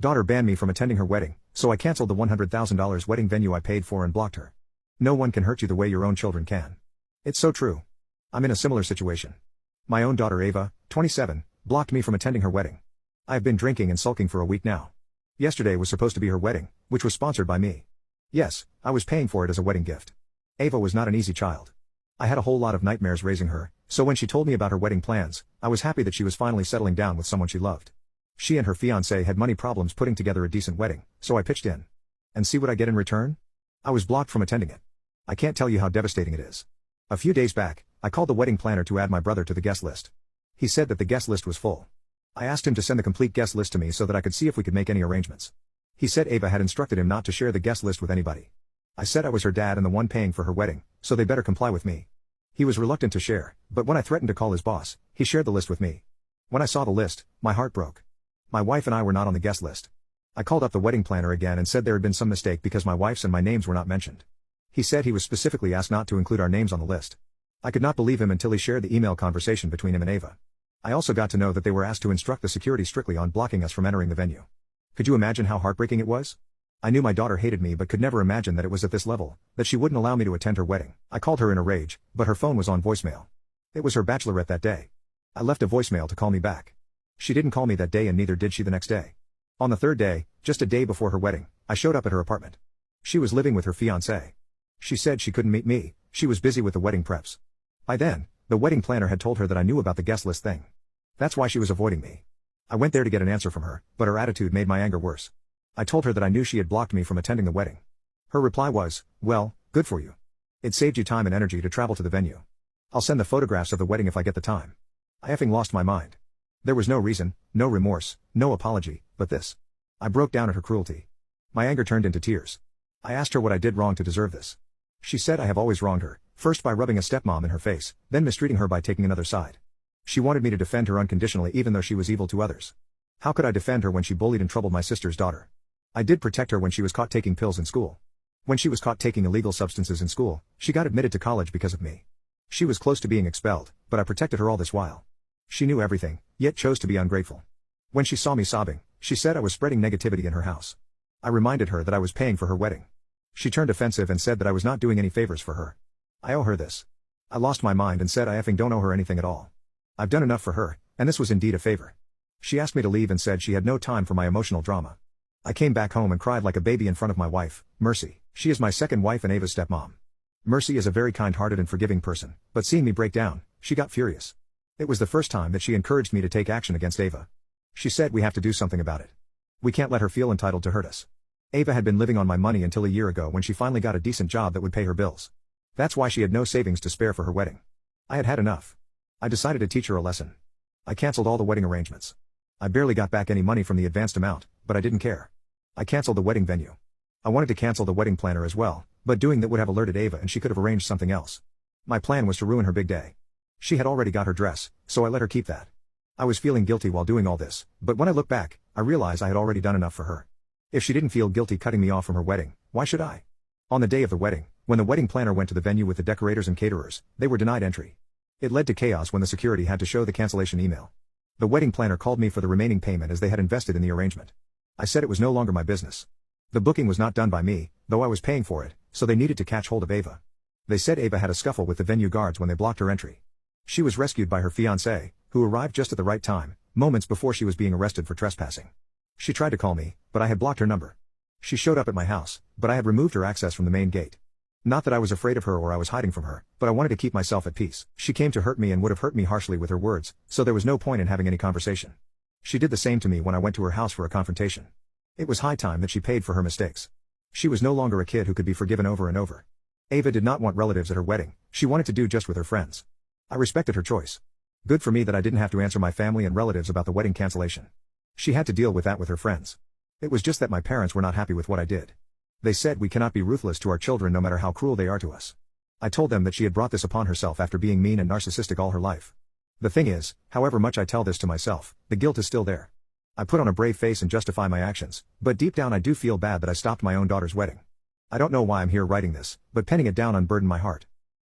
Daughter banned me from attending her wedding, so I canceled the $100,000 wedding venue I paid for and blocked her. No one can hurt you the way your own children can. It's so true. I'm in a similar situation. My own daughter Ava, 27, blocked me from attending her wedding. I have been drinking and sulking for a week now. Yesterday was supposed to be her wedding, which was sponsored by me. Yes, I was paying for it as a wedding gift. Ava was not an easy child. I had a whole lot of nightmares raising her, so when she told me about her wedding plans, I was happy that she was finally settling down with someone she loved. She and her fiancé had money problems putting together a decent wedding, so I pitched in. And see what I get in return? I was blocked from attending it. I can't tell you how devastating it is. A few days back, I called the wedding planner to add my brother to the guest list. He said that the guest list was full. I asked him to send the complete guest list to me so that I could see if we could make any arrangements. He said Ava had instructed him not to share the guest list with anybody. I said I was her dad and the one paying for her wedding, so they better comply with me. He was reluctant to share, but when I threatened to call his boss, he shared the list with me. When I saw the list, my heart broke. My wife and I were not on the guest list. I called up the wedding planner again and said there had been some mistake because my wife's and my names were not mentioned. He said he was specifically asked not to include our names on the list. I could not believe him until he shared the email conversation between him and Ava. I also got to know that they were asked to instruct the security strictly on blocking us from entering the venue. Could you imagine how heartbreaking it was? I knew my daughter hated me but could never imagine that it was at this level, that she wouldn't allow me to attend her wedding. I called her in a rage, but her phone was on voicemail. It was her bachelorette that day. I left a voicemail to call me back. She didn't call me that day and neither did she the next day. On the third day, just a day before her wedding, I showed up at her apartment. She was living with her fiancé. She said she couldn't meet me, she was busy with the wedding preps. By then, the wedding planner had told her that I knew about the guest list thing. That's why she was avoiding me. I went there to get an answer from her, but her attitude made my anger worse. I told her that I knew she had blocked me from attending the wedding. Her reply was, well, good for you. It saved you time and energy to travel to the venue. I'll send the photographs of the wedding if I get the time. I effing lost my mind. There was no reason, no remorse, no apology, but this. I broke down at her cruelty. My anger turned into tears. I asked her what I did wrong to deserve this. She said I have always wronged her, first by rubbing a stepmom in her face, then mistreating her by taking another side. She wanted me to defend her unconditionally even though she was evil to others. How could I defend her when she bullied and troubled my sister's daughter? I did protect her when she was caught taking pills in school. When she was caught taking illegal substances in school, she got admitted to college because of me. She was close to being expelled, but I protected her all this while. She knew everything, yet chose to be ungrateful. When she saw me sobbing, she said I was spreading negativity in her house. I reminded her that I was paying for her wedding. She turned offensive and said that I was not doing any favors for her. I owe her this. I lost my mind and said I effing don't owe her anything at all. I've done enough for her, and this was indeed a favor. She asked me to leave and said she had no time for my emotional drama. I came back home and cried like a baby in front of my wife, Mercy. She is my second wife and Ava's stepmom. Mercy is a very kind-hearted and forgiving person, but seeing me break down, she got furious. It was the first time that she encouraged me to take action against Ava. She said we have to do something about it. We can't let her feel entitled to hurt us. Ava had been living on my money until a year ago when she finally got a decent job that would pay her bills. That's why she had no savings to spare for her wedding. I had had enough. I decided to teach her a lesson. I canceled all the wedding arrangements. I barely got back any money from the advanced amount, but I didn't care. I canceled the wedding venue. I wanted to cancel the wedding planner as well, but doing that would have alerted Ava and she could have arranged something else. My plan was to ruin her big day. She had already got her dress, so I let her keep that. I was feeling guilty while doing all this, but when I look back, I realize I had already done enough for her. If she didn't feel guilty cutting me off from her wedding, why should I? On the day of the wedding, when the wedding planner went to the venue with the decorators and caterers, they were denied entry. It led to chaos when the security had to show the cancellation email. The wedding planner called me for the remaining payment as they had invested in the arrangement. I said it was no longer my business. The booking was not done by me, though I was paying for it, so they needed to catch hold of Ava. They said Ava had a scuffle with the venue guards when they blocked her entry. She was rescued by her fiancé, who arrived just at the right time, moments before she was being arrested for trespassing. She tried to call me, but I had blocked her number. She showed up at my house, but I had removed her access from the main gate. Not that I was afraid of her or I was hiding from her, but I wanted to keep myself at peace. She came to hurt me and would have hurt me harshly with her words, so there was no point in having any conversation. She did the same to me when I went to her house for a confrontation. It was high time that she paid for her mistakes. She was no longer a kid who could be forgiven over and over. Ava did not want relatives at her wedding, she wanted to do just with her friends. I respected her choice. Good for me that I didn't have to answer my family and relatives about the wedding cancellation. She had to deal with that with her friends. It was just that my parents were not happy with what I did. They said we cannot be ruthless to our children no matter how cruel they are to us. I told them that she had brought this upon herself after being mean and narcissistic all her life. The thing is, however much I tell this to myself, the guilt is still there. I put on a brave face and justify my actions, but deep down I do feel bad that I stopped my own daughter's wedding. I don't know why I'm here writing this, but penning it down unburdened my heart.